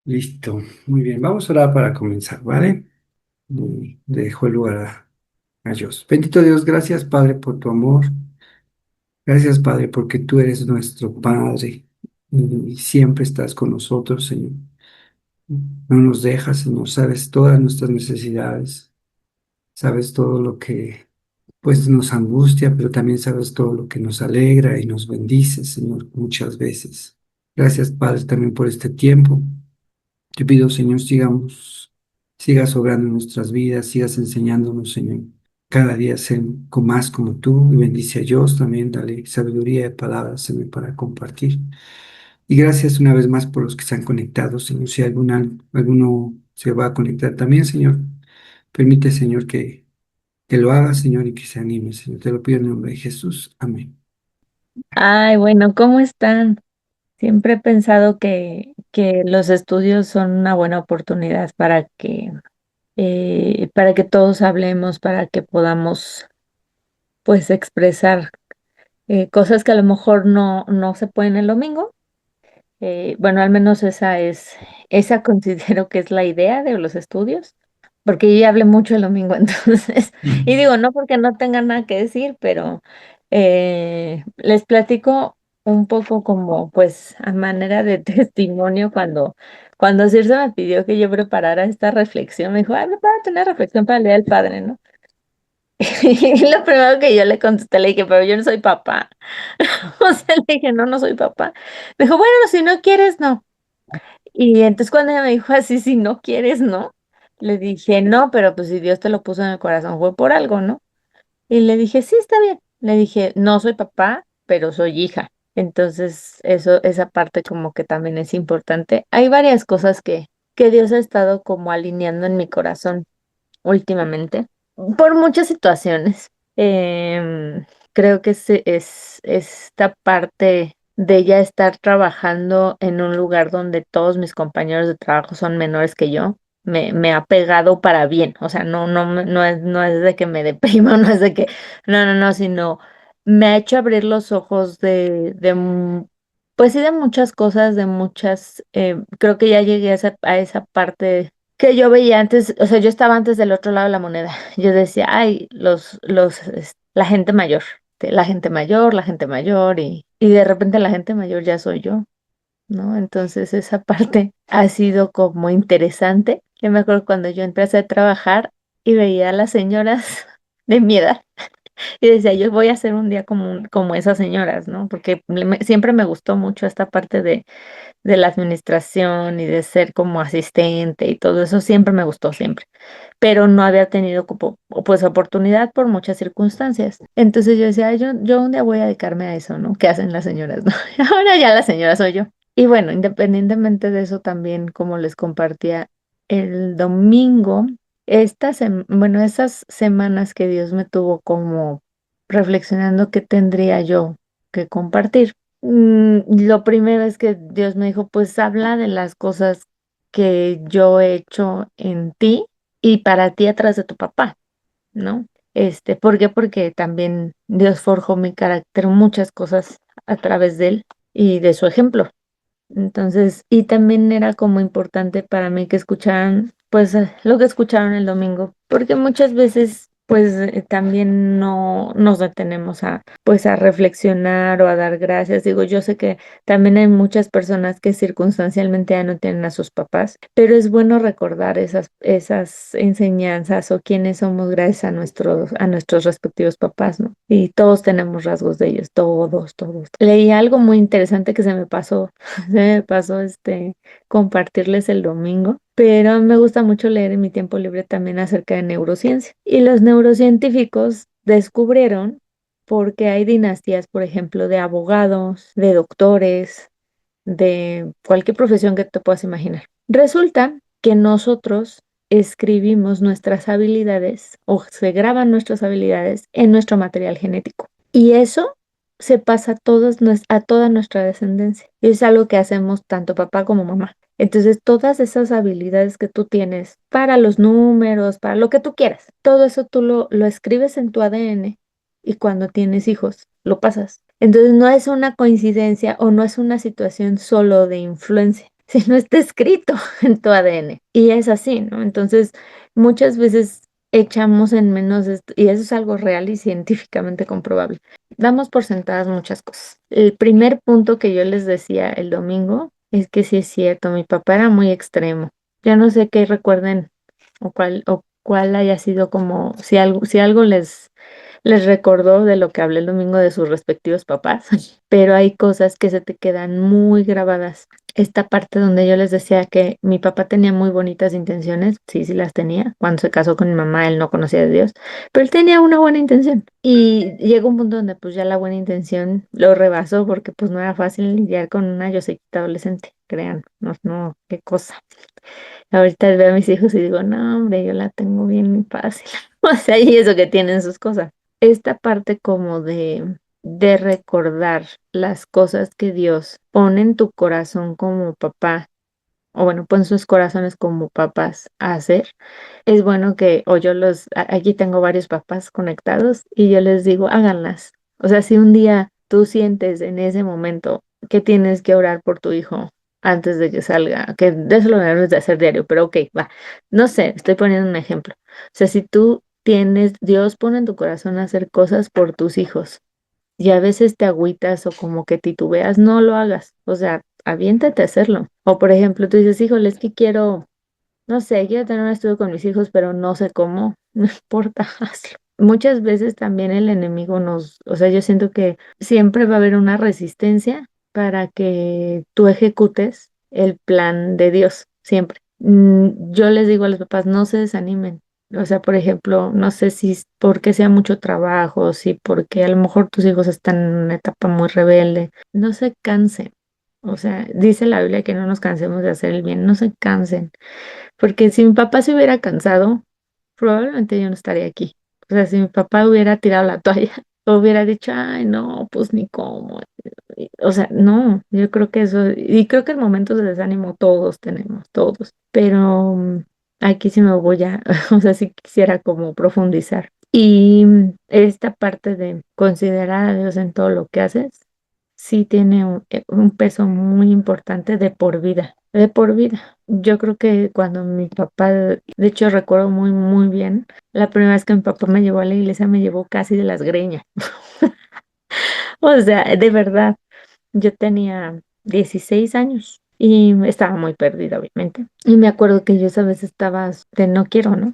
Listo, muy bien. Vamos a orar para comenzar, ¿vale? Y le dejo el lugar a Dios. Bendito Dios, gracias Padre por tu amor. Gracias Padre porque tú eres nuestro Padre y siempre estás con nosotros, Señor. No nos dejas, Señor. Sabes todas nuestras necesidades. Sabes todo lo que pues nos angustia, pero también sabes todo lo que nos alegra y nos bendice, Señor, muchas veces. Gracias Padre también por este tiempo. Te pido, Señor, sigas obrando en nuestras vidas, sigas enseñándonos, Señor. Cada día ser más como tú y bendice a Dios también, dale sabiduría de palabras, Señor, para compartir. Y gracias una vez más por los que se han conectado, Señor. Si alguno se va a conectar también, Señor, permite, Señor, que lo haga, Señor, y que se anime, Señor. Te lo pido en el nombre de Jesús. Amén. Ay, bueno, ¿cómo están? Siempre he pensado que los estudios son una buena oportunidad para que todos hablemos, para que podamos, pues, expresar cosas que a lo mejor no se pueden el domingo. Bueno, al menos esa considero que es la idea de los estudios, porque yo ya hablé mucho el domingo, entonces, y Mm. digo, no porque no tenga nada que decir, pero les platico un poco como, pues, a manera de testimonio cuando Circe me pidió que yo preparara esta reflexión, me dijo, ah, prepárate una reflexión para el Día del Padre, ¿no? Y lo primero que yo le contesté, le dije, pero yo no soy papá. O sea, le dije, no, no soy papá. Me dijo, bueno, si no quieres, no. Y entonces cuando ella me dijo así, si no quieres, no. Le dije, no, pero pues si Dios te lo puso en el corazón fue por algo, ¿no? Y le dije, sí, está bien. Le dije, no soy papá, pero soy hija. Entonces, esa parte como que también es importante. Hay varias cosas que Dios ha estado como alineando en mi corazón últimamente, por muchas situaciones. Creo que es esta parte de ya estar trabajando en un lugar donde todos mis compañeros de trabajo son menores que yo. Me ha pegado para bien, o sea, no es de que me deprima, no es de que, no, sino me ha hecho abrir los ojos pues sí, de muchas cosas, creo que ya llegué a esa parte que yo veía antes, o sea, yo estaba antes del otro lado de la moneda. Yo decía, ay, la gente mayor, la gente mayor, y de repente la gente mayor ya soy yo, ¿no? Entonces esa parte ha sido como interesante. Yo me acuerdo cuando yo empecé a trabajar y veía a las señoras de mi edad y decía, yo voy a hacer un día como esas señoras, ¿no? Porque siempre me gustó mucho esta parte de la administración y de ser como asistente y todo eso siempre me gustó, siempre, pero no había tenido como, pues oportunidad por muchas circunstancias. Entonces yo decía, "Ay, yo un día voy a dedicarme a eso, ¿no? ¿Qué hacen las señoras, no? Ahora ya la señora soy yo. Y bueno, independientemente de eso también, como les compartía el domingo, bueno, esas semanas que Dios me tuvo como reflexionando qué tendría yo que compartir. Lo primero es que Dios me dijo, pues habla de las cosas que yo he hecho en ti y para ti atrás de tu papá, ¿no? ¿Por qué? Porque también Dios forjó mi carácter, muchas cosas a través de él y de su ejemplo. Entonces, y también era como importante para mí que escucharan, pues, lo que escucharon el domingo, porque muchas veces, pues, también no nos detenemos pues, a reflexionar o a dar gracias. Digo, yo sé que también hay muchas personas que circunstancialmente ya no tienen a sus papás, pero es bueno recordar esas enseñanzas o quiénes somos gracias a nuestros respectivos papás, ¿no? Y todos tenemos rasgos de ellos, todos, todos. Leí algo muy interesante que se me pasó. Se me pasó compartirles el domingo, pero me gusta mucho leer en mi tiempo libre también acerca de neurociencia. Y los neurocientíficos descubrieron porque hay dinastías, por ejemplo, de abogados, de doctores, de cualquier profesión que te puedas imaginar. Resulta que nosotros escribimos nuestras habilidades o se graban nuestras habilidades en nuestro material genético. Y eso se pasa a toda nuestra descendencia. Y es algo que hacemos tanto papá como mamá. Entonces, todas esas habilidades que tú tienes para los números, para lo que tú quieras, todo eso tú lo escribes en tu ADN y cuando tienes hijos, lo pasas. Entonces, no es una coincidencia o no es una situación solo de influencia. si no está escrito en tu ADN. Y es así, ¿no? Entonces, muchas veces echamos en menos esto, y eso es algo real y científicamente comprobable. Damos por sentadas muchas cosas. El primer punto que yo les decía el domingo es que sí es cierto, mi papá era muy extremo. Ya no sé qué recuerden o cuál haya sido como, si algo les recordó de lo que hablé el domingo de sus respectivos papás, pero hay cosas que se te quedan muy grabadas. Esta parte donde yo les decía que mi papá tenía muy bonitas intenciones, sí, sí las tenía. Cuando se casó con mi mamá, él no conocía de Dios, pero él tenía una buena intención. Y llegó un punto donde pues ya la buena intención lo rebasó porque pues no era fácil lidiar con una Josequita adolescente, crean, no, no, qué cosa. Ahorita veo a mis hijos y digo, no, hombre, yo la tengo bien fácil. O sea, y eso que tienen sus cosas. Esta parte como de recordar las cosas que Dios pone en tu corazón como papá, o bueno, pone sus corazones como papás a hacer, es bueno que, o yo aquí tengo varios papás conectados y yo les digo, háganlas. O sea, si un día tú sientes en ese momento que tienes que orar por tu hijo antes de que salga, que de eso lo debes de hacer diario, pero ok, va. No sé, estoy poniendo un ejemplo. O sea, si tú tienes, Dios pone en tu corazón hacer cosas por tus hijos y a veces te agüitas o como que titubeas, no lo hagas. O sea, aviéntate a hacerlo. O por ejemplo, tú dices, híjole, es que quiero no sé, quiero tener un estudio con mis hijos, pero no sé cómo. No importa, hazlo. Muchas veces también el enemigo o sea, yo siento que siempre va a haber una resistencia para que tú ejecutes el plan de Dios, siempre. Yo les digo a los papás, no se desanimen. O sea, por ejemplo, no sé si es porque sea mucho trabajo, si porque a lo mejor tus hijos están en una etapa muy rebelde, no se cansen. O sea, dice la Biblia que no nos cansemos de hacer el bien, no se cansen. Porque si mi papá se hubiera cansado, probablemente yo no estaría aquí. O sea, si mi papá hubiera tirado la toalla, o hubiera dicho, ay, no, pues ni cómo. O sea, no, yo creo que eso, y creo que en momentos de desánimo todos tenemos, todos. Pero aquí sí me voy a, o sea, sí quisiera como profundizar. Y esta parte de considerar a Dios en todo lo que haces, sí tiene un peso muy importante de por vida, de por vida. Yo creo que cuando mi papá, de hecho recuerdo muy, muy bien, la primera vez que mi papá me llevó a la iglesia, me llevó casi de las greñas. O sea, de verdad, yo tenía 16 años y estaba muy perdida, obviamente. Y me acuerdo que yo esa vez estaba de no quiero, ¿no?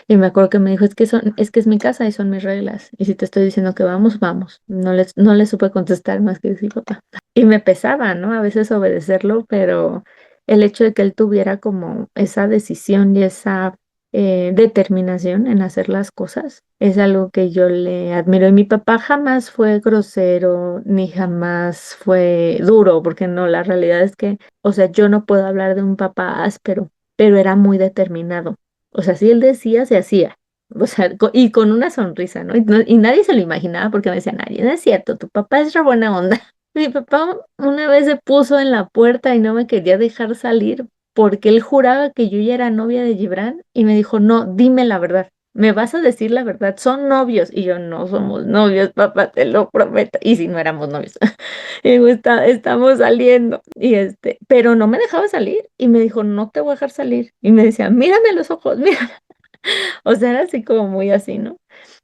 Y me acuerdo que me dijo, es que es mi casa y son mis reglas. Y si te estoy diciendo que vamos, vamos. No le supe contestar más que decir papá. Y me pesaba, ¿no? A veces obedecerlo, pero el hecho de que él tuviera como esa decisión y esa determinación en hacer las cosas es algo que yo le admiro. Y mi papá jamás fue grosero ni jamás fue duro, porque no, la realidad es que, o sea, yo no puedo hablar de un papá áspero, pero era muy determinado. O sea, si él decía, se hacía. O sea, y con una sonrisa, ¿no? Y nadie se lo imaginaba porque me decían, nadie, no es cierto, tu papá es re buena onda. Mi papá una vez se puso en la puerta y no me quería dejar salir porque él juraba que yo ya era novia de Gibran y me dijo, no, dime la verdad, me vas a decir la verdad, son novios. Y yo, no somos novios, papá, te lo prometo. Y si no éramos novios, y digo, estamos saliendo. Y pero no me dejaba salir y me dijo, no te voy a dejar salir. Y me decía, mírame a los ojos, mira. O sea, era así como muy así, ¿no?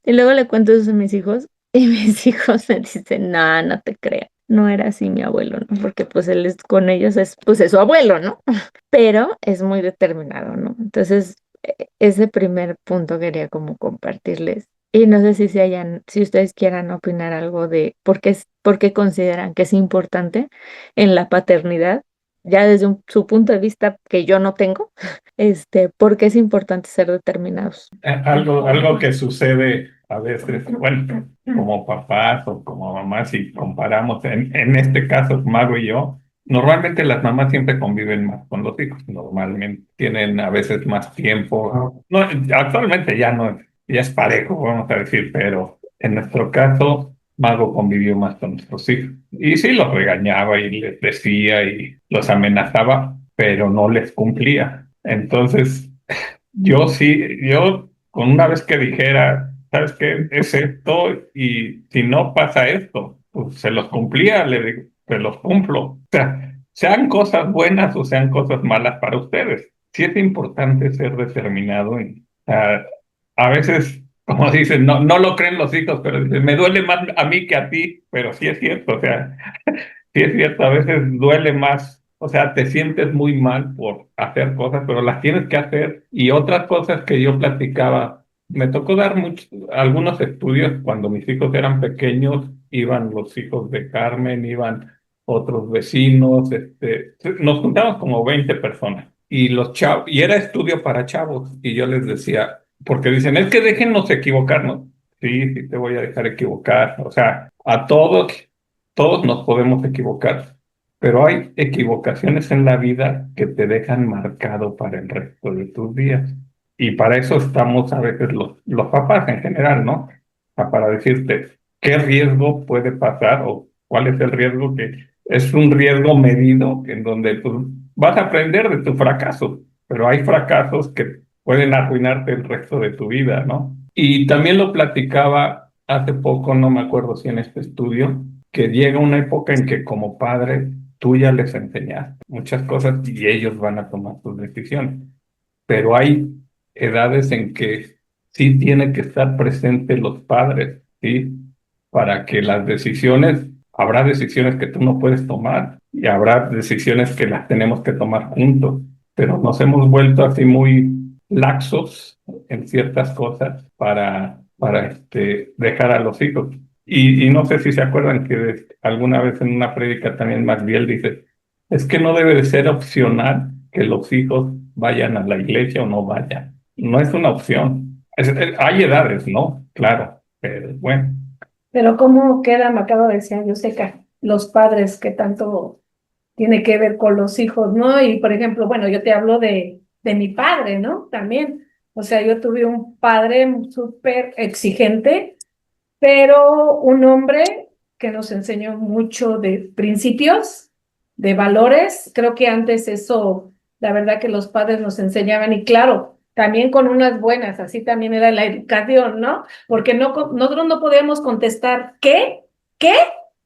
Y luego le cuento eso a mis hijos y mis hijos me dicen, no, no te creas. No era así mi abuelo, ¿no? Porque pues él es con ellos, pues es su abuelo, ¿no? Pero es muy determinado, ¿no? Entonces, ese primer punto quería como compartirles. Y no sé si ustedes quieran opinar algo de por qué consideran que es importante en la paternidad, ya desde su punto de vista que yo no tengo, por qué es importante ser determinados. Algo que sucede a veces, bueno, como papás o como mamás, si comparamos, en este caso, Mago y yo, normalmente las mamás siempre conviven más con los hijos, normalmente tienen a veces más tiempo. No, actualmente ya no, ya es parejo, vamos a decir, pero en nuestro caso, Mago convivió más con nuestros hijos. Y sí los regañaba y les decía y los amenazaba, pero no les cumplía. Entonces, yo con una vez que dijera, ¿sabes qué? Es esto y si no pasa esto, pues se los cumplía, le digo, se los cumplo. O sea, sean cosas buenas o sean cosas malas para ustedes. Sí es importante ser determinado a veces, como dicen, no lo creen los hijos, pero dicen, me duele más a mí que a ti, pero sí es cierto, o sea, sí es cierto, a veces duele más, o sea, te sientes muy mal por hacer cosas, pero las tienes que hacer. Y otras cosas que yo platicaba, me tocó dar algunos estudios cuando mis hijos eran pequeños, iban los hijos de Carmen, iban otros vecinos, nos juntamos como 20 personas. Y los chavos, y era estudio para chavos, y yo les decía, porque dicen, es que déjennos equivocarnos. Sí, sí te voy a dejar equivocar. O sea, todos nos podemos equivocar, pero hay equivocaciones en la vida que te dejan marcado para el resto de tus días. Y para eso estamos a veces los papás en general, ¿no? Para decirte qué riesgo puede pasar o cuál es el riesgo que es un riesgo medido en donde tú vas a aprender de tu fracaso, pero hay fracasos que pueden arruinarte el resto de tu vida, ¿no? Y también lo platicaba hace poco, no me acuerdo si en este estudio, que llega una época en que como padre tú ya les enseñaste muchas cosas y ellos van a tomar sus decisiones, pero hay edades en que sí tiene que estar presente los padres, ¿sí? Para que las decisiones, habrá decisiones que tú no puedes tomar y habrá decisiones que las tenemos que tomar juntos, pero nos hemos vuelto así muy laxos en ciertas cosas para dejar a los hijos. Y no sé si se acuerdan que alguna vez en una prédica también Maxwell dice, es que no debe de ser opcional que los hijos vayan a la iglesia o no vayan. No es una opción. Hay edades, ¿no? Claro, pero bueno. Pero cómo queda, me acabo de decir Joseca, los padres, que tanto tiene que ver con los hijos, ¿no? Y por ejemplo, bueno, yo te hablo de mi padre, ¿no? También. O sea, yo tuve un padre súper exigente, pero un hombre que nos enseñó mucho de principios, de valores. Creo que antes eso, la verdad que los padres nos enseñaban y claro, también con unas buenas, así también era la educación, ¿no? Porque nosotros no podíamos contestar, ¿qué? ¿Qué?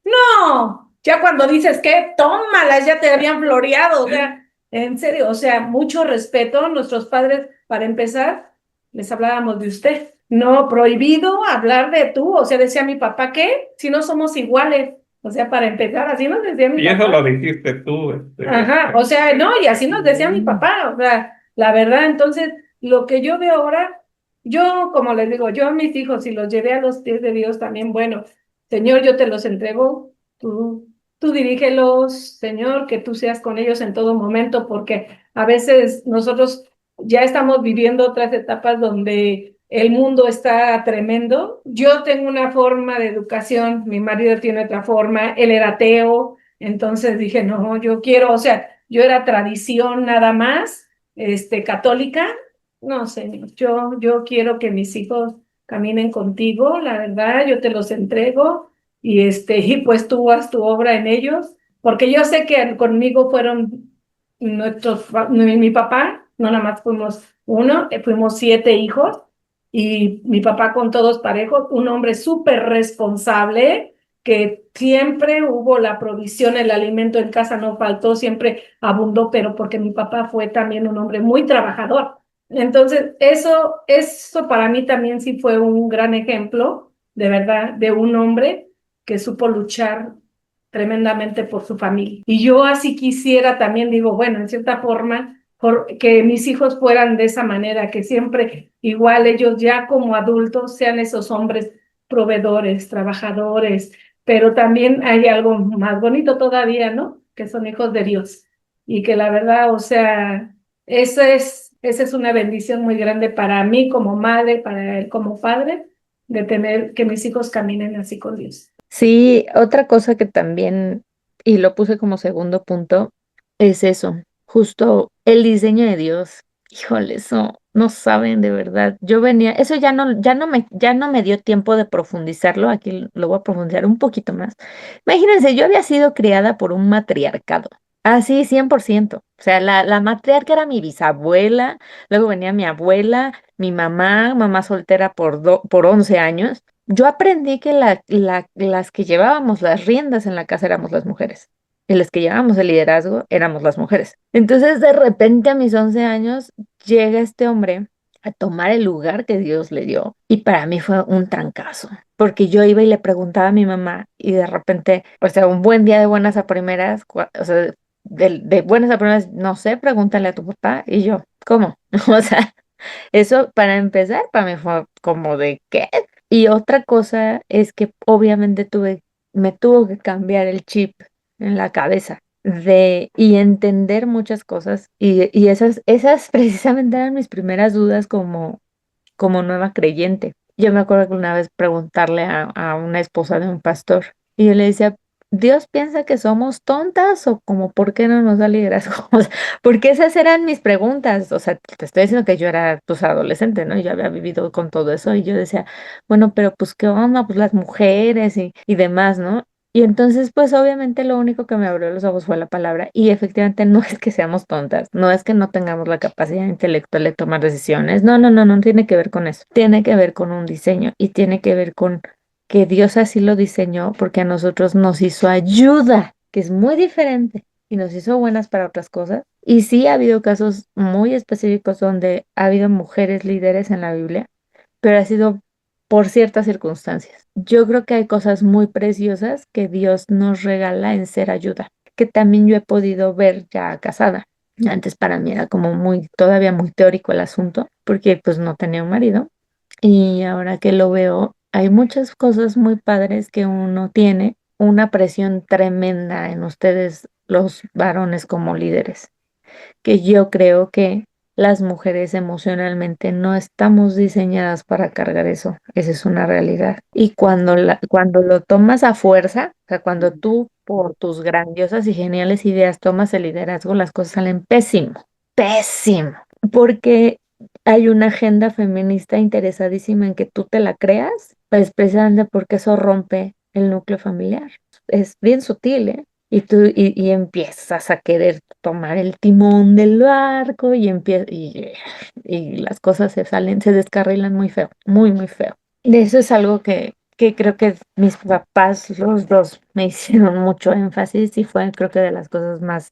No, ya cuando dices que, tómalas, ya te habían floreado, o sea, en serio, o sea, mucho respeto. Nuestros padres, para empezar, les hablábamos de usted. No, prohibido hablar de tú, o sea, decía mi papá, ¿qué? Si no somos iguales, o sea, para empezar, así nos decía mi Y eso papá. lo dijiste tú. Ajá, o sea, no, y así nos decía mi papá, o sea, la verdad, entonces, lo que yo veo ahora, yo, como les digo, yo a mis hijos, si los llevé a los pies de Dios también, bueno, Señor, yo te los entrego, tú dirígelos, Señor, que tú seas con ellos en todo momento, porque a veces nosotros ya estamos viviendo otras etapas donde el mundo está tremendo. Yo tengo una forma de educación, mi marido tiene otra forma, él era ateo, entonces dije, no, yo quiero, o sea, yo era tradición nada más, católica. No, Señor, yo quiero que mis hijos caminen contigo, la verdad, yo te los entrego y pues tú haz tu obra en ellos, porque yo sé que conmigo fueron mi papá, no nada más fuimos uno, fuimos 7 hijos y mi papá con todos parejos, un hombre súper responsable, que siempre hubo la provisión, el alimento en casa no faltó, siempre abundó, pero porque mi papá fue también un hombre muy trabajador. Entonces, eso para mí también sí fue un gran ejemplo, de verdad, de un hombre que supo luchar tremendamente por su familia. Y yo así quisiera también, digo, bueno, en cierta forma, que mis hijos fueran de esa manera, que siempre igual ellos ya como adultos sean esos hombres proveedores, trabajadores, pero también hay algo más bonito todavía, ¿no? Que son hijos de Dios. Y que la verdad, o sea, esa es una bendición muy grande para mí como madre, para él como padre, de tener que mis hijos caminen así con Dios. Sí, otra cosa que también, y lo puse como segundo punto, es eso, justo el diseño de Dios. Híjole, eso no saben de verdad. Yo venía, eso ya no me dio tiempo de profundizarlo, aquí lo voy a profundizar un poquito más. Imagínense, yo había sido criada por un matriarcado, así 100%. O sea, la matriarca era mi bisabuela, luego venía mi abuela, mi mamá soltera por 11 años. Yo aprendí que las que llevábamos las riendas en la casa éramos las mujeres. y las que llevábamos el liderazgo éramos las mujeres. Entonces, de repente a mis 11 años llega este hombre a tomar el lugar que Dios le dio y para mí fue un trancazo, porque yo iba y le preguntaba a mi mamá y de repente, o sea, un buen día de buenas a primeras, o sea, de buenas a primeras, no sé, pregúntale a tu papá y yo, ¿cómo? O sea, eso para empezar, para mí fue como de ¿qué? Y otra cosa es que obviamente me tuvo que cambiar el chip en la cabeza y entender muchas cosas y esas precisamente eran mis primeras dudas como nueva creyente. Yo me acuerdo que una vez preguntarle a una esposa de un pastor y yo le decía, ¿Dios piensa que somos tontas o como por qué no nos da liderazgo? O sea, porque esas eran mis preguntas. O sea, te estoy diciendo que yo era pues adolescente, ¿no? Yo había vivido con todo eso y yo decía, bueno, pero pues qué onda, pues las mujeres y demás, ¿no? Y entonces, pues obviamente lo único que me abrió los ojos fue la palabra y efectivamente no es que seamos tontas, no es que no tengamos la capacidad intelectual de tomar decisiones, no, no, no, no tiene que ver con eso, tiene que ver con un diseño y tiene que ver con que Dios así lo diseñó porque a nosotros nos hizo ayuda, que es muy diferente y nos hizo buenas para otras cosas. Y sí ha habido casos muy específicos donde ha habido mujeres líderes en la Biblia, pero ha sido por ciertas circunstancias. Yo creo que hay cosas muy preciosas que Dios nos regala en ser ayuda, que también yo he podido ver ya casada. Antes para mí era como todavía muy teórico el asunto, porque pues no tenía un marido. Y ahora que lo veo, hay muchas cosas muy padres que uno tiene, una presión tremenda en ustedes, los varones como líderes que yo creo que las mujeres emocionalmente no estamos diseñadas para cargar eso. Esa es una realidad. Y cuando lo tomas a fuerza, o sea, cuando tú por tus grandiosas y geniales ideas tomas el liderazgo, las cosas salen pésimo, pésimo, porque hay una agenda feminista interesadísima en que tú te la creas, pues precisamente porque eso rompe el núcleo familiar. Es bien sutil, ¿eh? Y empiezas a querer tomar el timón del barco y las cosas se descarrilan muy feo, muy, muy feo. De eso es algo que creo que mis papás, los dos, me hicieron mucho énfasis y fue creo que de las cosas más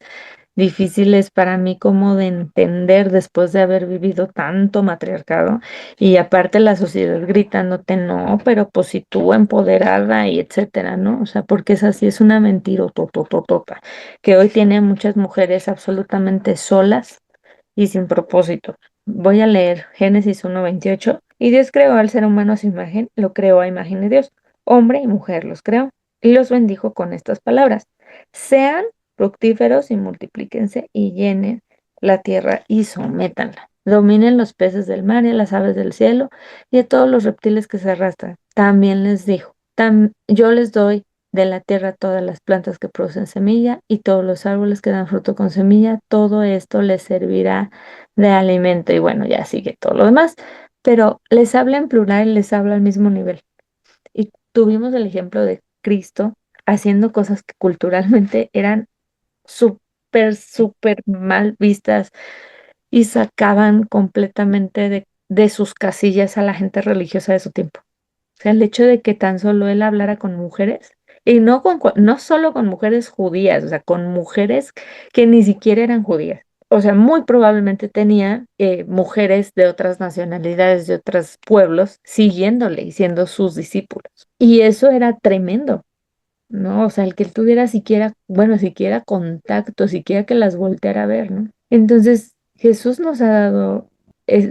difíciles para mí como de entender después de haber vivido tanto matriarcado y aparte la sociedad gritándote no, pero pues si tú empoderada y etcétera, ¿no? O sea, porque es así, es una mentira totototota que hoy tiene muchas mujeres absolutamente solas y sin propósito. Voy a leer Génesis 1:28. Y Dios creó al ser humano a su imagen, lo creó a imagen de Dios, hombre y mujer los creó, y los bendijo con estas palabras: sean fructíferos y multiplíquense y llenen la tierra y sométanla. Dominen los peces del mar y las aves del cielo y a todos los reptiles que se arrastran. También les dijo, yo les doy de la tierra todas las plantas que producen semilla y todos los árboles que dan fruto con semilla, todo esto les servirá de alimento. Y bueno, ya sigue todo lo demás, pero les habla en plural y les habla al mismo nivel. Y tuvimos el ejemplo de Cristo haciendo cosas que culturalmente eran súper, súper mal vistas y sacaban completamente de sus casillas a la gente religiosa de su tiempo. O sea, el hecho de que tan solo él hablara con mujeres, y no solo con mujeres judías, o sea, con mujeres que ni siquiera eran judías. O sea, muy probablemente tenía mujeres de otras nacionalidades, de otros pueblos, siguiéndole y siendo sus discípulos. Y eso era tremendo, ¿no? O sea, el que él tuviera siquiera, bueno, siquiera contacto, siquiera que las volteara a ver, ¿no? Entonces, Jesús nos ha dado,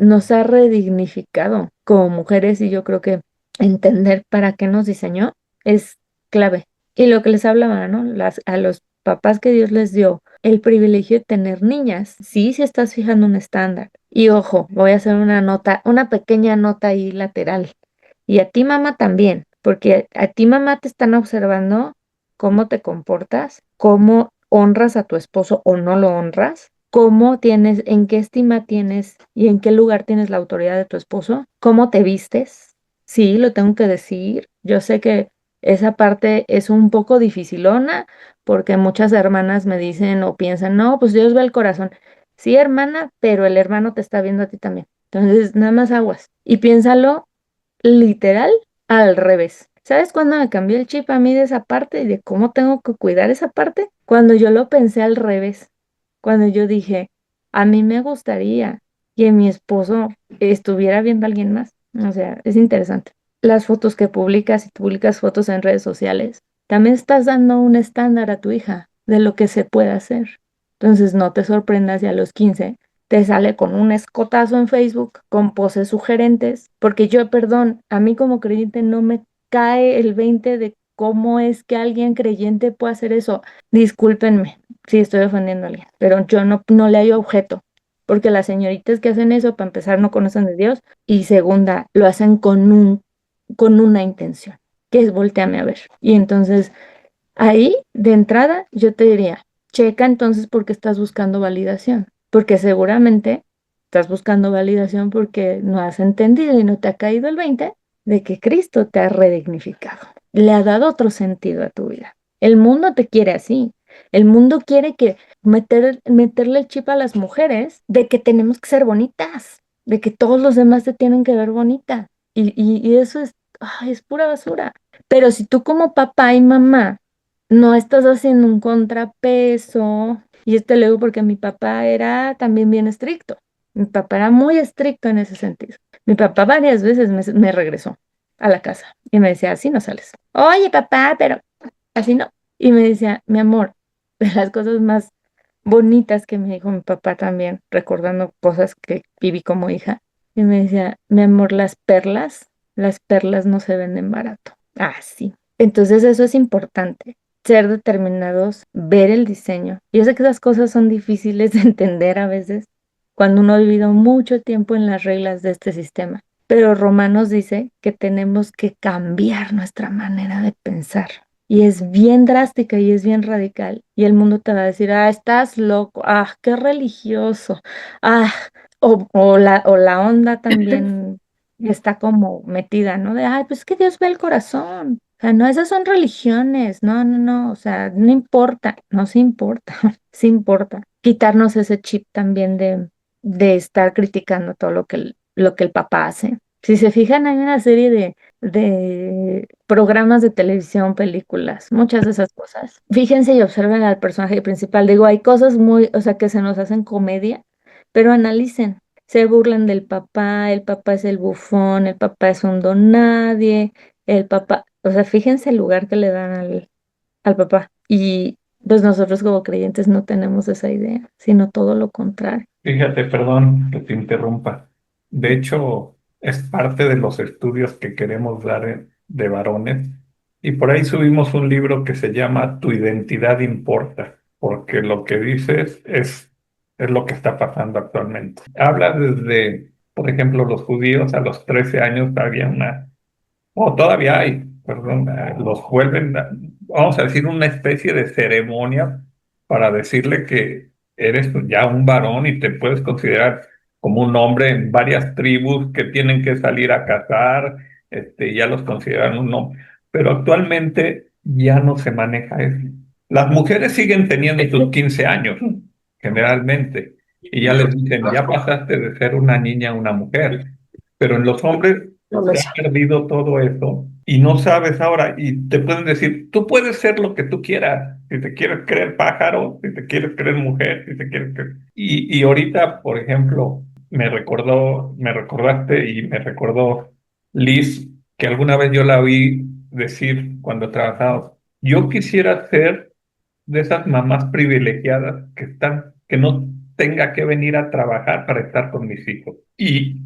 nos ha redignificado como mujeres y yo creo que entender para qué nos diseñó es clave. Y lo que les hablaba, ¿no? A los papás que Dios les dio el privilegio de tener niñas, sí, si estás fijando un estándar. Y ojo, voy a hacer una nota, una pequeña nota ahí lateral. Y a ti, mamá, también, porque a ti, mamá, te están observando cómo te comportas, cómo honras a tu esposo o no lo honras, cómo tienes, en qué estima tienes y en qué lugar tienes la autoridad de tu esposo, cómo te vistes. Sí, lo tengo que decir. Yo sé que esa parte es un poco dificilona porque muchas hermanas me dicen o piensan, no, pues Dios ve el corazón. Sí, hermana, pero el hermano te está viendo a ti también. Entonces, nada más aguas. Y piénsalo literal al revés. ¿Sabes cuándo me cambió el chip a mí de esa parte y de cómo tengo que cuidar esa parte? Cuando yo lo pensé al revés, cuando yo dije, a mí me gustaría que mi esposo estuviera viendo a alguien más. O sea, es interesante. Las fotos que publicas, si tú publicas fotos en redes sociales, también estás dando un estándar a tu hija de lo que se puede hacer. Entonces, no te sorprendas si a los 15 te sale con un escotazo en Facebook, con poses sugerentes, porque yo, perdón, a mí como creyente no me cae el 20 de cómo es que alguien creyente puede hacer eso. Discúlpenme si estoy ofendiendo a alguien, pero yo no le hallo objeto, porque las señoritas que hacen eso, para empezar, no conocen de Dios, y segunda, lo hacen con una intención, que es volteame a ver. Y entonces, ahí, de entrada, yo te diría, checa entonces porque estás buscando validación, porque seguramente estás buscando validación porque no has entendido y no te ha caído el 20 de que Cristo te ha redignificado, le ha dado otro sentido a tu vida. El mundo te quiere así. El mundo quiere que meterle el chip a las mujeres de que tenemos que ser bonitas, de que todos los demás te tienen que ver bonita. Y eso es, ay, es pura basura. Pero si tú como papá y mamá no estás haciendo un contrapeso, y esto lo digo porque mi papá era también bien estricto. Mi papá era muy estricto en ese sentido. Mi papá varias veces me regresó a la casa y me decía, así no sales. Oye, papá, pero así no. Y me decía, mi amor, de las cosas más bonitas que me dijo mi papá también, recordando cosas que viví como hija, y me decía, mi amor, las perlas no se venden barato. Ah, sí. Entonces eso es importante, ser determinados, ver el diseño. Yo sé que esas cosas son difíciles de entender a veces cuando uno ha vivido mucho tiempo en las reglas de este sistema, pero Romanos dice que tenemos que cambiar nuestra manera de pensar. Y es bien drástica y es bien radical. Y el mundo te va a decir, ah, estás loco, ah, qué religioso, ah, o la onda también está como metida, ¿no? De, ay, pues es que Dios ve el corazón. O sea, no, esas son religiones, no, no, no, o sea, no importa, no se importa, sí importa. Quitarnos ese chip también de estar criticando todo lo que el papá hace. Si se fijan, hay una serie de programas de televisión, películas, muchas de esas cosas. Fíjense y observen al personaje principal. Digo, hay cosas muy, o sea, que se nos hacen comedia, pero analicen. Se burlan del papá, el papá es el bufón, el papá es un don nadie, el papá, o sea, fíjense el lugar que le dan al papá. Y pues nosotros como creyentes no tenemos esa idea, sino todo lo contrario. Fíjate, perdón que te interrumpa. De hecho, es parte de los estudios que queremos dar de varones. Y por ahí subimos un libro que se llama Tu identidad importa, porque lo que dices es lo que está pasando actualmente. Habla desde, por ejemplo, los judíos a los 13 años había todavía hay, perdón, los vuelven, vamos a decir, una especie de ceremonia para decirle que eres ya un varón y te puedes considerar como un hombre en varias tribus que tienen que salir a cazar, ya los consideran un hombre. Pero actualmente ya no se maneja eso. Las mujeres siguen teniendo sus 15 años, generalmente, y ya les dicen, ya pasaste de ser una niña a una mujer. Pero en los hombres se ha perdido todo eso y no sabes ahora, y te pueden decir, tú puedes ser lo que tú quieras, si te quieres creer pájaro, si te quieres creer mujer, si te quieres creer... Y ahorita, por ejemplo, me recordaste y me recordó Liz, que alguna vez yo la oí decir cuando trabajaba, yo quisiera ser de esas mamás privilegiadas que no tenga que venir a trabajar para estar con mis hijos. Y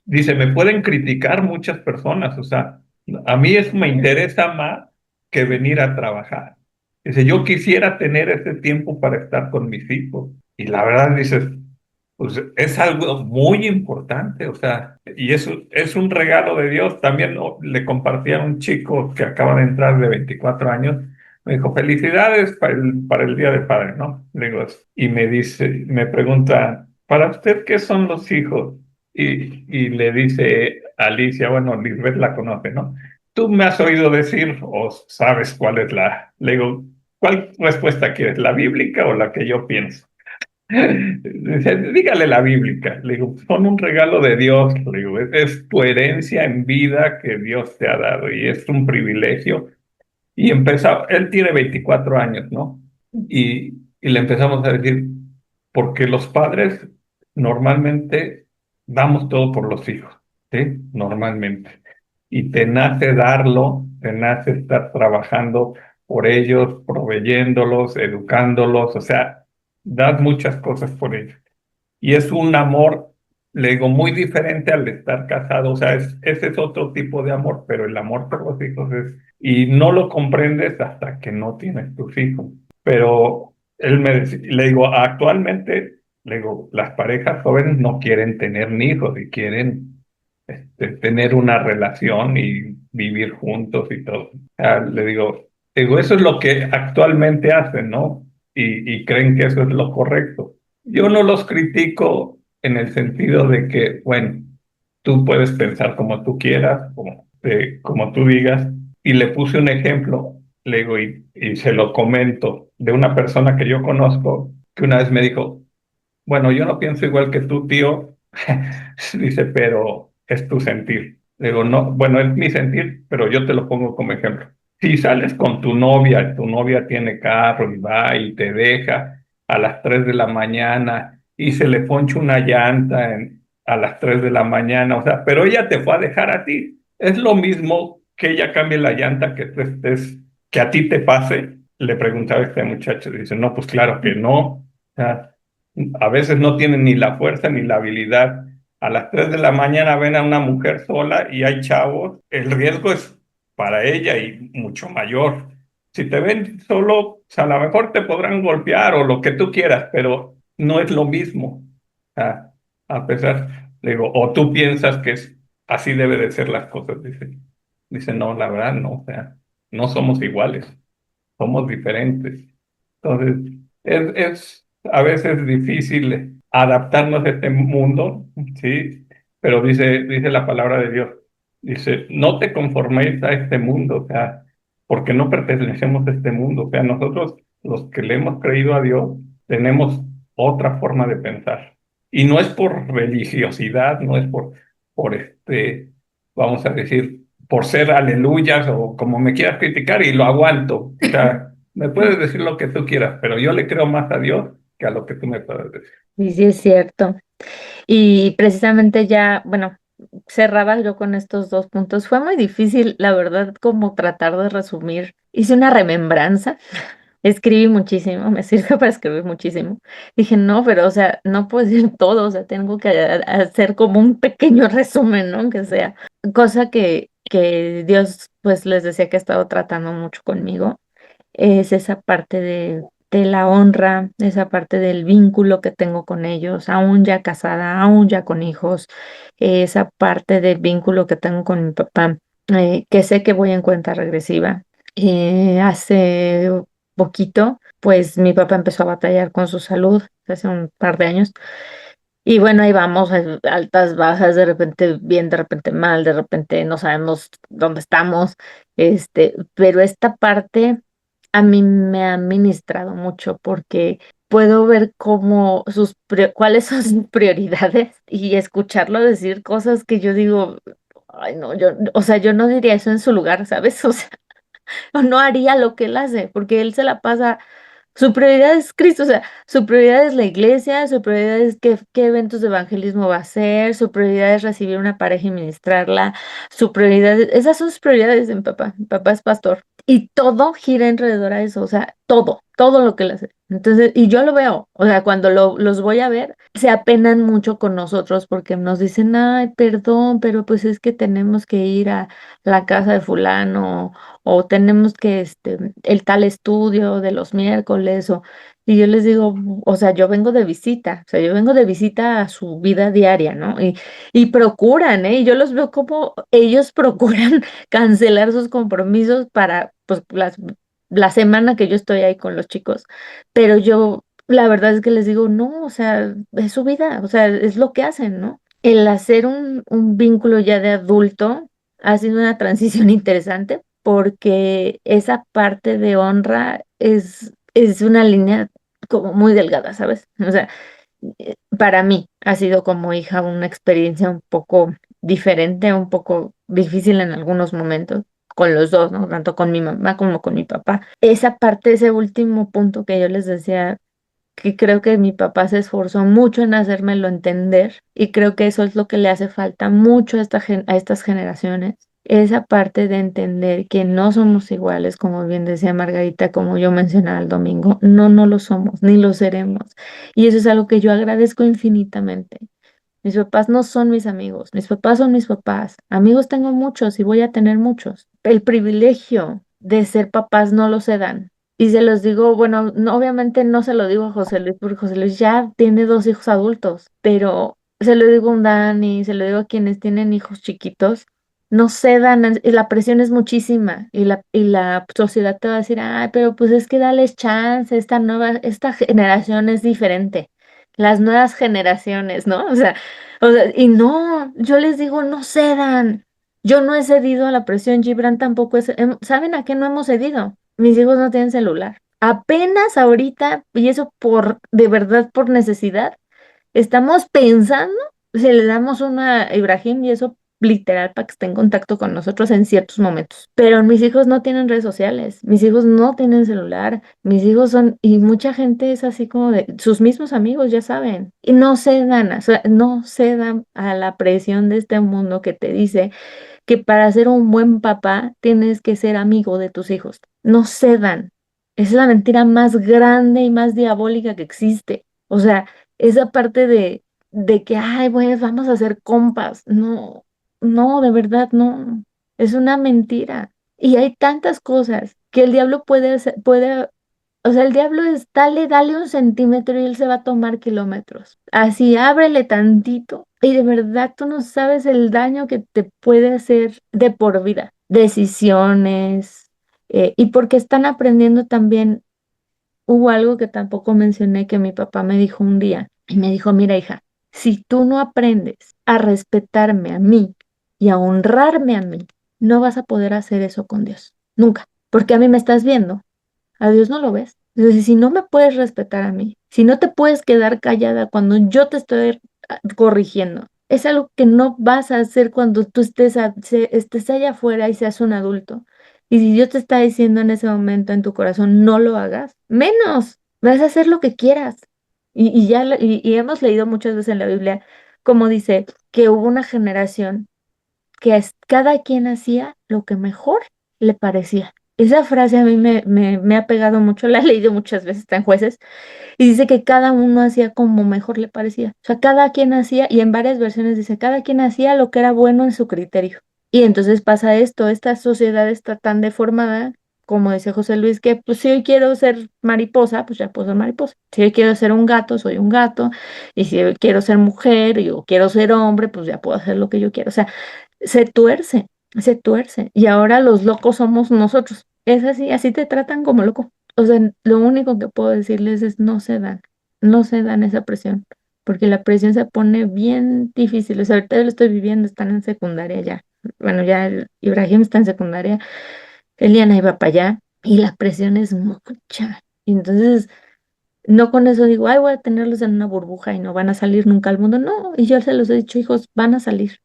dice, me pueden criticar muchas personas, o sea, a mí eso me interesa más que venir a trabajar. Dice, yo quisiera tener ese tiempo para estar con mis hijos. Y la verdad, dices, pues es algo muy importante, o sea, y eso es un regalo de Dios. También, ¿no? Le compartí a un chico que acaba de entrar de 24 años, me dijo, felicidades para el Día del Padre, ¿no? Le digo, y me dice, me pregunta, ¿para usted qué son los hijos? Y le dice Alicia, bueno, Lisbeth la conoce, ¿no? Tú me has oído decir o sabes cuál es la... Le digo, ¿cuál respuesta quieres, la bíblica o la que yo pienso? Dice, dígale la bíblica. Le digo, son un regalo de Dios. Le digo, es tu herencia en vida que Dios te ha dado y es un privilegio. Y empezó, él tiene 24 años, ¿no? Y le empezamos a decir, porque los padres normalmente damos todo por los hijos, ¿sí? Normalmente. Y te nace darlo, te nace estar trabajando por ellos, proveyéndolos, educándolos, o sea, das muchas cosas por ellos. Y es un amor, le digo, muy diferente al de estar casado, o sea, ese es otro tipo de amor, pero el amor por los hijos es, y no lo comprendes hasta que no tienes tus hijos. Pero él me decía, le digo, actualmente, le digo, las parejas jóvenes no quieren tener ni hijos y quieren tener una relación y vivir juntos y todo. O sea, le digo, eso es lo que actualmente hacen, ¿no? Y creen que eso es lo correcto. Yo no los critico en el sentido de que, bueno, tú puedes pensar como tú quieras, como tú digas, y le puse un ejemplo, le digo, y se lo comento, de una persona que yo conozco, que una vez me dijo, bueno, yo no pienso igual que tú, tío, dice, pero es tu sentir. Le digo, no, bueno, es mi sentir, pero yo te lo pongo como ejemplo. Si sales con tu novia tiene carro y va y te deja a las 3 de la mañana y se le poncha una llanta a las 3 de la mañana, o sea, pero ella te fue a dejar a ti. Es lo mismo que ella cambie la llanta que tú estés, que a ti te pase. Le preguntaba a este muchacho, dice, no, pues claro que no. O sea, a veces no tienen ni la fuerza ni la habilidad. A las 3 de la mañana ven a una mujer sola y hay chavos. El riesgo es para ella y mucho mayor. Si te ven solo, pues a lo mejor te podrán golpear o lo que tú quieras, pero no es lo mismo. Ah, a pesar, le digo, o tú piensas que así debe de ser las cosas, dice, no, la verdad no, o sea, no somos iguales, somos diferentes. Entonces, es a veces difícil adaptarnos a este mundo, ¿sí? Pero dice la palabra de Dios, dice, no te conforméis a este mundo, o sea, porque no pertenecemos a este mundo, o sea, nosotros los que le hemos creído a Dios tenemos otra forma de pensar. Y no es por religiosidad, no es por vamos a decir, por ser aleluyas o como me quieras criticar y lo aguanto. O sea, me puedes decir lo que tú quieras, pero yo le creo más a Dios que a lo que tú me puedes decir. Y sí es cierto. Y precisamente ya, bueno, cerraba yo con estos dos puntos. Fue muy difícil, la verdad, como tratar de resumir. Hice una remembranza, escribí muchísimo, me sirve para escribir muchísimo. Dije, no, pero, o sea, no puedo decir todo, o sea, tengo que hacer como un pequeño resumen, ¿no? Que sea. Cosa que Dios, pues, les decía que ha estado tratando mucho conmigo es esa parte de la honra, esa parte del vínculo que tengo con ellos, aún ya casada, aún ya con hijos, esa parte del vínculo que tengo con mi papá, que sé que voy en cuenta regresiva. Hace poquito, pues mi papá empezó a batallar con su salud, hace un par de años. Y bueno, ahí vamos, altas, bajas, de repente bien, de repente mal, de repente no sabemos dónde estamos, pero esta parte a mí me ha ministrado mucho porque puedo ver cómo cuáles son sus prioridades y escucharlo decir cosas que yo digo, ay no, o sea, yo no diría eso en su lugar, ¿sabes? O sea, no haría lo que él hace, porque él se la pasa, su prioridad es Cristo, o sea, su prioridad es la iglesia, su prioridad es qué eventos de evangelismo va a hacer, su prioridad es recibir una pareja y ministrarla, su prioridad, esas son sus prioridades de mi papá es pastor, y todo gira alrededor a eso, o sea, todo lo que él hace. Entonces, y yo lo veo, o sea, cuando los voy a ver, se apenan mucho con nosotros porque nos dicen, ay, perdón, pero pues es que tenemos que ir a la casa de fulano o tenemos que, el tal estudio de los miércoles, y yo les digo, o sea, yo vengo de visita, o sea, yo vengo de visita a su vida diaria, ¿no? Y procuran, ¿eh? Y yo los veo como ellos procuran cancelar sus compromisos para, pues, la semana que yo estoy ahí con los chicos, pero yo, la verdad es que les digo, no, o sea, es su vida, o sea, es lo que hacen, ¿no? El hacer un vínculo ya de adulto ha sido una transición interesante porque esa parte de honra es una línea como muy delgada, ¿sabes? O sea, para mí ha sido como hija una experiencia un poco diferente, un poco difícil en algunos momentos, con los dos, ¿no? Tanto con mi mamá como con mi papá. Esa parte, ese último punto que yo les decía, que creo que mi papá se esforzó mucho en hacérmelo entender y creo que eso es lo que le hace falta mucho a a estas generaciones. Esa parte de entender que no somos iguales, como bien decía Margarita, como yo mencionaba el domingo, no, no lo somos, ni lo seremos. Y eso es algo que yo agradezco infinitamente. Mis papás no son mis amigos, mis papás son mis papás. Amigos tengo muchos y voy a tener muchos. El privilegio de ser papás no lo se dan. Y se los digo, bueno, obviamente no se lo digo a José Luis, porque José Luis ya tiene dos hijos adultos, pero se lo digo a un Dani, se lo digo a quienes tienen hijos chiquitos, no se dan, y la presión es muchísima, y la sociedad te va a decir, ay, pero pues es que dales chance, esta generación es diferente, las nuevas generaciones, ¿no? O sea, y no, yo les digo, no cedan. Yo no he cedido a la presión, Gibran tampoco es. ¿Saben a qué no hemos cedido? Mis hijos no tienen celular. Apenas ahorita, y eso de verdad por necesidad, estamos pensando si le damos una a Ibrahim y eso literal para que esté en contacto con nosotros en ciertos momentos. Pero mis hijos no tienen redes sociales, mis hijos no tienen celular, mis hijos son, y mucha gente es así como de sus mismos amigos, ya saben, y no se dan, o sea, no se dan a la presión de este mundo que te dice que para ser un buen papá tienes que ser amigo de tus hijos. No cedan. Esa es la mentira más grande y más diabólica que existe. O sea, esa parte de que, ay, pues vamos a ser compas. No, no, de verdad, no. Es una mentira. Y hay tantas cosas que el diablo puede, o sea, el diablo es, dale un centímetro y él se va a tomar kilómetros. Así, ábrele tantito y de verdad tú no sabes el daño que te puede hacer de por vida. Decisiones, y porque están aprendiendo también, hubo algo que tampoco mencioné que mi papá me dijo un día y me dijo, mira hija, si tú no aprendes a respetarme a mí y a honrarme a mí, no vas a poder hacer eso con Dios. Nunca. Porque a mí me estás viendo. A Dios no lo ves. Entonces, si no me puedes respetar a mí, si no te puedes quedar callada cuando yo te estoy corrigiendo, es algo que no vas a hacer cuando tú estés allá afuera y seas un adulto. Y si Dios te está diciendo en ese momento en tu corazón, no lo hagas, menos, vas a hacer lo que quieras. Y hemos leído muchas veces en la Biblia, como dice, que hubo una generación que cada quien hacía lo que mejor le parecía. Esa frase a mí me ha pegado mucho, la he leído muchas veces, está en Jueces, y dice que cada uno hacía como mejor le parecía. O sea, cada quien hacía, y en varias versiones dice, cada quien hacía lo que era bueno en su criterio. Y entonces pasa esto, esta sociedad está tan deformada, como decía José Luis, que pues si hoy quiero ser mariposa, pues ya puedo ser mariposa. Si hoy quiero ser un gato, soy un gato. Y si hoy quiero ser mujer o quiero ser hombre, pues ya puedo hacer lo que yo quiero. O sea, se tuerce, se tuerce. Y ahora los locos somos nosotros. Es así, así te tratan como loco. O sea, lo único que puedo decirles es no se dan esa presión, porque la presión se pone bien difícil. O sea, ahorita lo estoy viviendo, están en secundaria ya. Bueno, ya Ibrahim está en secundaria, Eliana iba para allá y la presión es mucha. Y entonces, no con eso digo, ay, voy a tenerlos en una burbuja y no van a salir nunca al mundo. No, y yo se los he dicho, hijos, van a salir.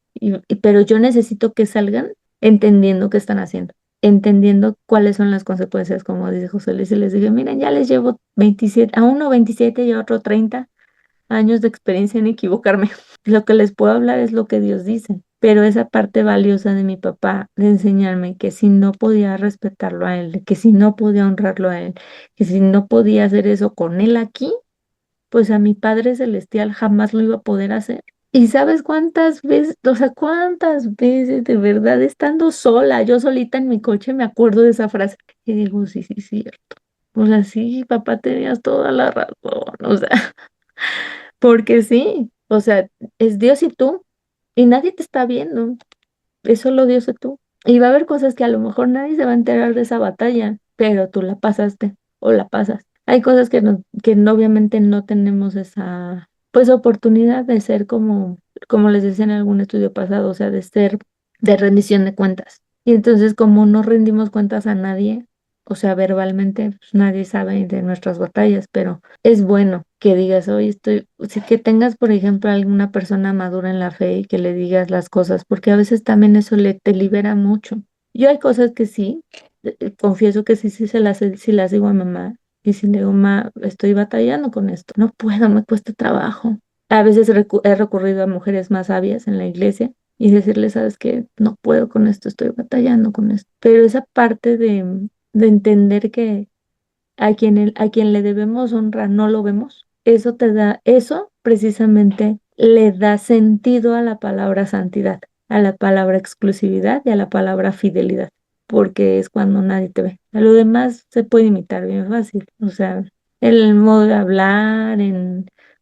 Pero yo necesito que salgan entendiendo qué están haciendo, entendiendo cuáles son las consecuencias, como dice José Luis. Y les dije, miren, ya les llevo 27 a uno 27 y a otro 30 años de experiencia en equivocarme. Lo que les puedo hablar es lo que Dios dice, pero esa parte valiosa de mi papá, de enseñarme que si no podía respetarlo a él, que si no podía honrarlo a él, que si no podía hacer eso con él aquí, pues a mi Padre Celestial jamás lo iba a poder hacer. ¿Y sabes cuántas veces, o sea, cuántas veces de verdad estando sola, yo solita en mi coche, me acuerdo de esa frase y digo, sí, sí, sí, cierto. O sea, sí, papá, tenías toda la razón, o sea, porque sí, o sea, es Dios y tú, y nadie te está viendo, es solo Dios y tú. Y va a haber cosas que a lo mejor nadie se va a enterar de esa batalla, pero tú la pasaste o la pasas. Hay cosas obviamente no tenemos esa, pues, oportunidad de ser como les decía en algún estudio pasado, o sea, de ser de rendición de cuentas. Y entonces, como no rendimos cuentas a nadie, o sea, verbalmente pues, nadie sabe de nuestras batallas, pero es bueno que digas, hoy estoy, sí que tengas, por ejemplo, alguna persona madura en la fe y que le digas las cosas, porque a veces también eso te libera mucho. Yo hay cosas que sí, confieso que sí sí las digo a mamá, y si le digo, ma, estoy batallando con esto, no puedo, me cuesta trabajo. A veces he recurrido a mujeres más sabias en la iglesia y decirle, sabes que no puedo con esto, estoy batallando con esto. Pero esa parte de entender que a quien le debemos honra no lo vemos, eso te da, eso precisamente le da sentido a la palabra santidad, a la palabra exclusividad y a la palabra fidelidad, porque es cuando nadie te ve. A lo demás se puede imitar bien fácil, o sea, el modo de hablar,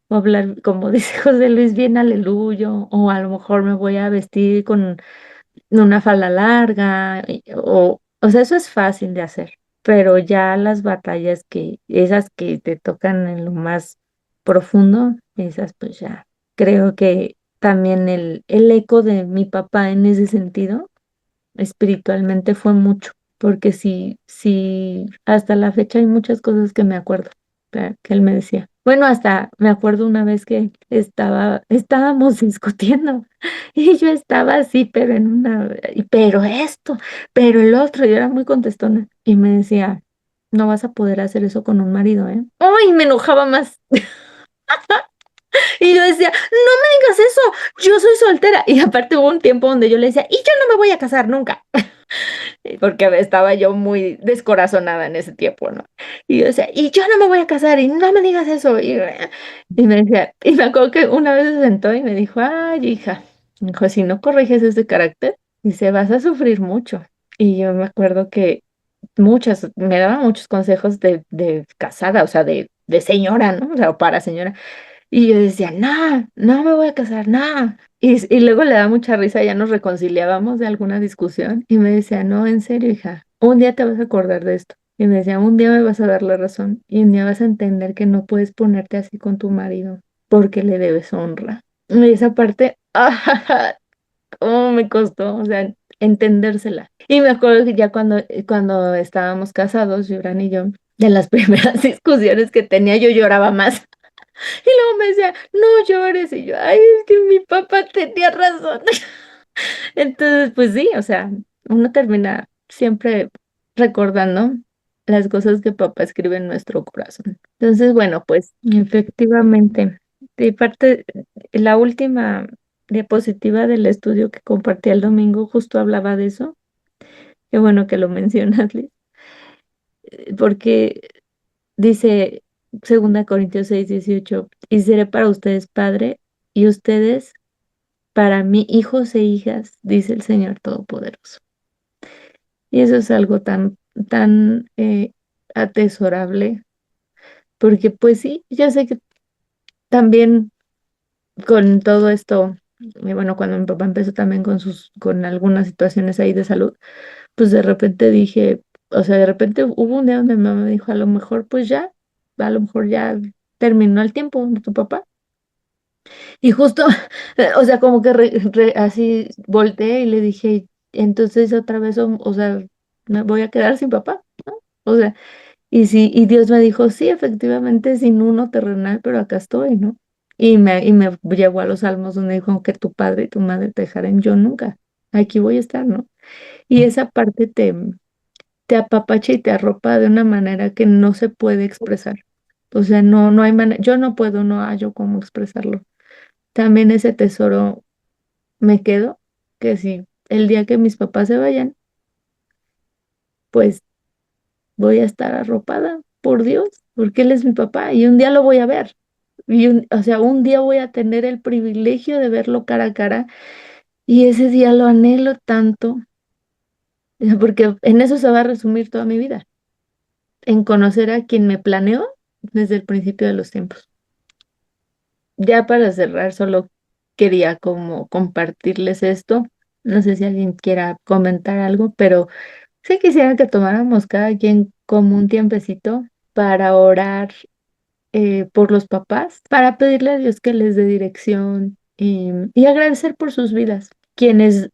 o hablar, como dice José Luis, bien aleluyo, o a lo mejor me voy a vestir con una falda larga, o sea, eso es fácil de hacer, pero ya las batallas esas que te tocan en lo más profundo, esas pues ya, creo que también el eco de mi papá en ese sentido, espiritualmente fue mucho, porque sí, hasta la fecha hay muchas cosas que me acuerdo, que él me decía. Bueno, hasta me acuerdo una vez que estábamos discutiendo y yo estaba así, pero pero esto, pero el otro, yo era muy contestona y me decía, no vas a poder hacer eso con un marido, ¿eh? ¡Ay! Me enojaba más. Y yo decía, no me digas eso, yo soy soltera. Y aparte hubo un tiempo donde yo le decía, y yo no me voy a casar nunca. Porque estaba yo muy descorazonada en ese tiempo, ¿no? Y yo decía, y yo no me voy a casar, y no me digas eso. Y me decía, y me acuerdo que una vez se sentó y me dijo, ay, hija, me dijo, si no corriges ese carácter, dice, vas a sufrir mucho. Y yo me acuerdo que me daba muchos consejos de casada, o sea, de señora, ¿no? O sea, o para señora. Y yo decía, no, no me voy a casar, no. Y luego le da mucha risa, ya nos reconciliábamos de alguna discusión y me decía, no, en serio, hija, un día te vas a acordar de esto. Y me decía, un día me vas a dar la razón y un día vas a entender que no puedes ponerte así con tu marido porque le debes honra. Y esa parte, cómo me costó, o sea, entendérsela. Y me acuerdo que ya cuando estábamos casados, Gibran y yo, de las primeras discusiones que tenía, yo lloraba más. Y luego me decía, no llores. Y yo, ay, es que mi papá tenía razón. Entonces, pues sí, o sea, uno termina siempre recordando las cosas que papá escribe en nuestro corazón. Entonces, bueno, pues efectivamente, de parte, la última diapositiva del estudio que compartí el domingo justo hablaba de eso. Qué bueno que lo mencionas, Liz, porque dice 2 Corintios 6:18, y seré para ustedes padre y ustedes para mí hijos e hijas, dice el Señor Todopoderoso. Y eso es algo tan atesorable, porque pues sí, yo sé que también con todo esto, bueno, cuando mi papá empezó también con algunas situaciones ahí de salud, pues de repente dije, o sea, de repente hubo un día donde mi mamá me dijo, a lo mejor ya terminó el tiempo de tu papá. Y justo, o sea, como que así volteé y le dije, entonces otra vez, o sea, me voy a quedar sin papá, ¿no? O sea, y sí, y Dios me dijo, sí, efectivamente, sin uno terrenal, pero acá estoy, ¿no? Y me llevó a los salmos donde dijo que tu padre y tu madre te dejaren, yo nunca, aquí voy a estar, ¿no? Y esa parte te apapacha y te arropa de una manera que no se puede expresar. O sea, no hay manera, yo no puedo, no hallo cómo expresarlo. También ese tesoro me quedo, que si el día que mis papás se vayan, pues voy a estar arropada por Dios, porque Él es mi papá y un día lo voy a ver. O sea, un día voy a tener el privilegio de verlo cara a cara y ese día lo anhelo tanto, porque en eso se va a resumir toda mi vida, en conocer a quien me planeó desde el principio de los tiempos. Ya para cerrar, solo quería como compartirles esto. No sé si alguien quiera comentar algo, pero sí quisiera que tomáramos cada quien como un tiempecito para orar por los papás, para pedirle a Dios que les dé dirección y agradecer por sus vidas. quienes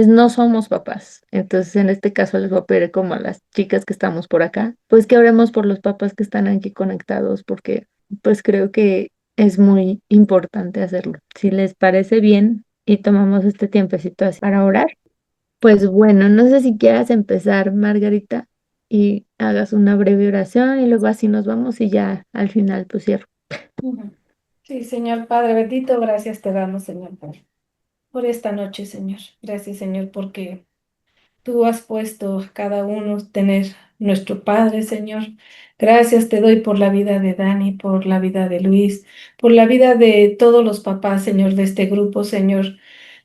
no somos papás. Entonces, en este caso les voy a pedir como a las chicas que estamos por acá, pues que oremos por los papás que están aquí conectados, porque pues creo que es muy importante hacerlo. Si les parece bien y tomamos este tiempecito así para orar, pues bueno, no sé si quieras empezar, Margarita, y hagas una breve oración y luego así nos vamos y ya al final pues cierro. Ujú. Sí, Señor Padre bendito, gracias te damos, Señor Padre, por esta noche, Señor. Gracias, Señor, porque tú has puesto a cada uno tener nuestro Padre, Señor. Gracias te doy por la vida de Dani, por la vida de Luis, por la vida de todos los papás, Señor, de este grupo, Señor.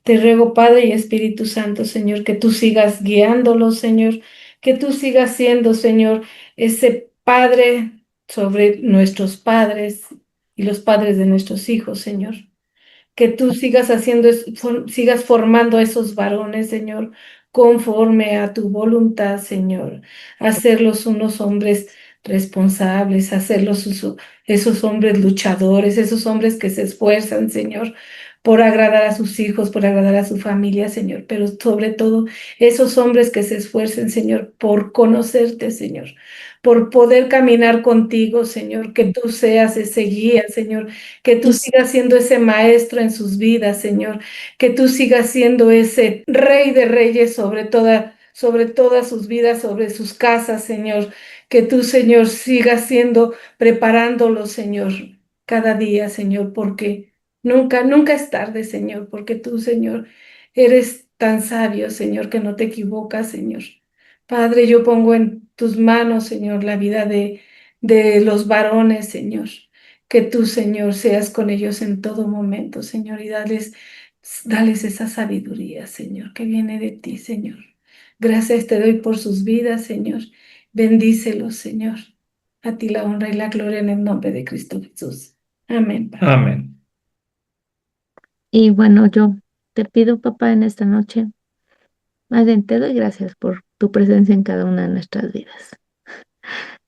Te ruego, Padre y Espíritu Santo, Señor, que tú sigas guiándolos, Señor, que tú sigas siendo, Señor, ese Padre sobre nuestros padres y los padres de nuestros hijos, Señor, que tú sigas haciendo, sigas formando a esos varones, Señor, conforme a tu voluntad, Señor, hacerlos unos hombres responsables, hacerlos esos hombres luchadores, esos hombres que se esfuerzan, Señor, por agradar a sus hijos, por agradar a su familia, Señor, pero sobre todo esos hombres que se esfuercen, Señor, por conocerte, Señor, por poder caminar contigo, Señor, que tú seas ese guía, Señor, que tú sigas siendo ese maestro en sus vidas, Señor, que tú sigas siendo ese rey de reyes sobre todas sus vidas, sobre sus casas, Señor, que tú, Señor, sigas siendo preparándolos, Señor, cada día, Señor, porque nunca, nunca es tarde, Señor, porque tú, Señor, eres tan sabio, Señor, que no te equivocas, Señor. Padre, yo pongo en tus manos, Señor, la vida de los varones, Señor. Que tú, Señor, seas con ellos en todo momento, Señor, y dales esa sabiduría, Señor, que viene de ti, Señor. Gracias te doy por sus vidas, Señor. Bendícelos, Señor. A ti la honra y la gloria en el nombre de Cristo Jesús. Amén, Padre. Amén. Y bueno, yo te pido, papá, en esta noche, más bien te doy gracias por tu presencia en cada una de nuestras vidas.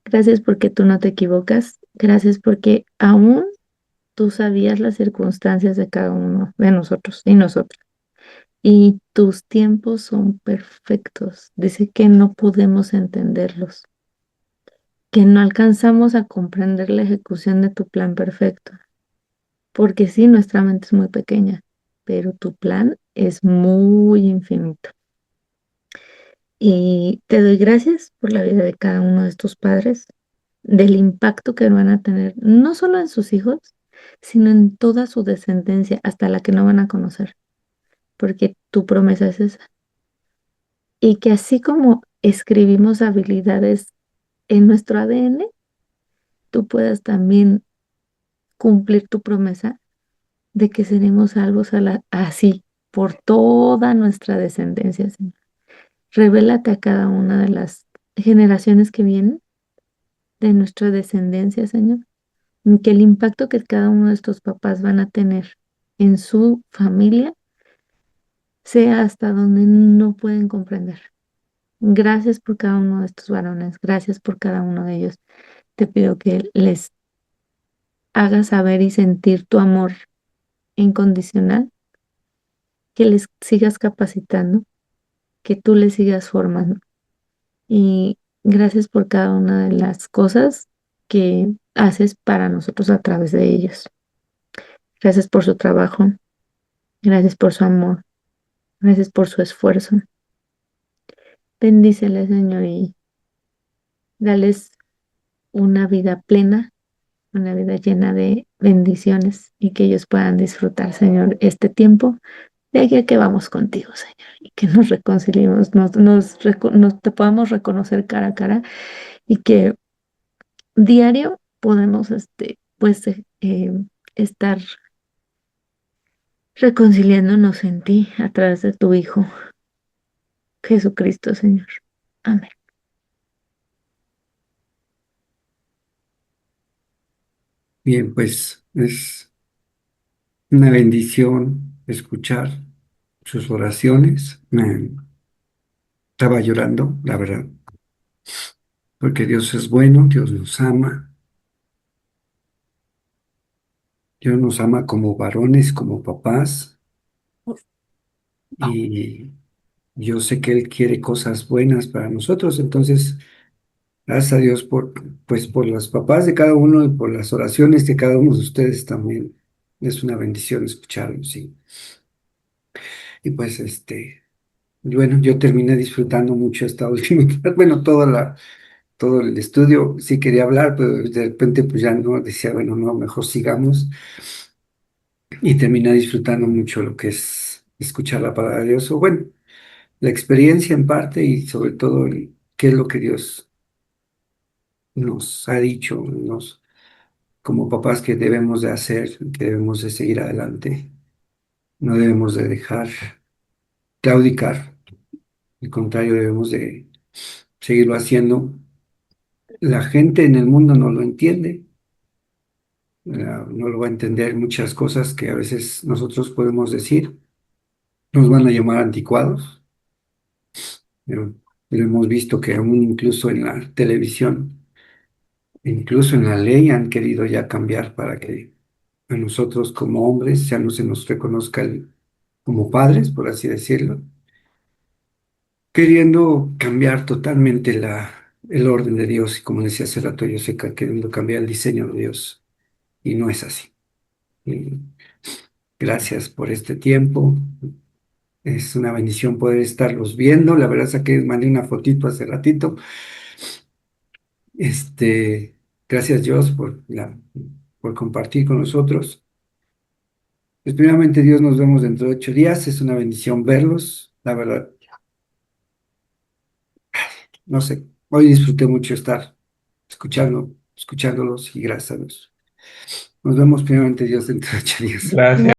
Gracias porque tú no te equivocas. Gracias porque aún tú sabías las circunstancias de cada uno de nosotros y nosotras. Y tus tiempos son perfectos. Dice que no podemos entenderlos, que no alcanzamos a comprender la ejecución de tu plan perfecto. Porque sí, nuestra mente es muy pequeña, pero tu plan es muy infinito. Y te doy gracias por la vida de cada uno de estos padres, del impacto que van a tener, no solo en sus hijos, sino en toda su descendencia, hasta la que no van a conocer, porque tu promesa es esa. Y que así como escribimos habilidades en nuestro ADN, tú puedas también cumplir tu promesa de que seremos salvos así por toda nuestra descendencia, Señor. Revélate a cada una de las generaciones que vienen de nuestra descendencia, Señor, y que el impacto que cada uno de estos papás van a tener en su familia sea hasta donde no pueden comprender. Gracias por cada uno de estos varones, gracias por cada uno de ellos. Te pido que les hagas saber y sentir tu amor incondicional, que les sigas capacitando, que tú les sigas formando. Y gracias por cada una de las cosas que haces para nosotros a través de ellos. Gracias por su trabajo, gracias por su amor, gracias por su esfuerzo. Bendíceles, Señor, y dales una vida plena, una vida llena de bendiciones y que ellos puedan disfrutar, Señor, este tiempo de aquí a que vamos contigo, Señor, y que nos reconciliemos, te podamos reconocer cara a cara y que diario podemos, pues, estar reconciliándonos en ti a través de tu Hijo, Jesucristo, Señor. Amén. Bien, pues es una bendición escuchar sus oraciones. Estaba llorando, la verdad, porque Dios es bueno, Dios nos ama como varones, como papás, y yo sé que Él quiere cosas buenas para nosotros, entonces, gracias a Dios pues, por los papás de cada uno y por las oraciones de cada uno de ustedes también. Es una bendición escucharlos, sí. Y pues, bueno, yo terminé disfrutando mucho esta última, bueno, todo el estudio, sí quería hablar, pero de repente pues ya no, decía, bueno, no, mejor sigamos. Y terminé disfrutando mucho lo que es escuchar la palabra de Dios, o bueno, la experiencia en parte y sobre todo qué es lo que Dios nos ha dicho, como papás que debemos de hacer, que debemos de seguir adelante, no debemos de dejar claudicar, al contrario, debemos de seguirlo haciendo. La gente en el mundo no lo entiende, no lo va a entender muchas cosas que a veces nosotros podemos decir, nos van a llamar anticuados, pero hemos visto que aún incluso en la televisión, incluso en la ley han querido ya cambiar para que a nosotros como hombres ya no se nos reconozca como padres, por así decirlo, queriendo cambiar totalmente el orden de Dios, y como decía hace rato Joseca, queriendo cambiar el diseño de Dios, y no es así. Y gracias por este tiempo. Es una bendición poder estarlos viendo. La verdad es que mandé una fotito hace ratito. Este, gracias Dios por compartir con nosotros. Pues primeramente Dios, nos vemos dentro de 8 días. Es una bendición verlos. La verdad, no sé, hoy disfruté mucho estar escuchándolos y gracias a Dios. Nos vemos primeramente Dios dentro de 8 días. Gracias.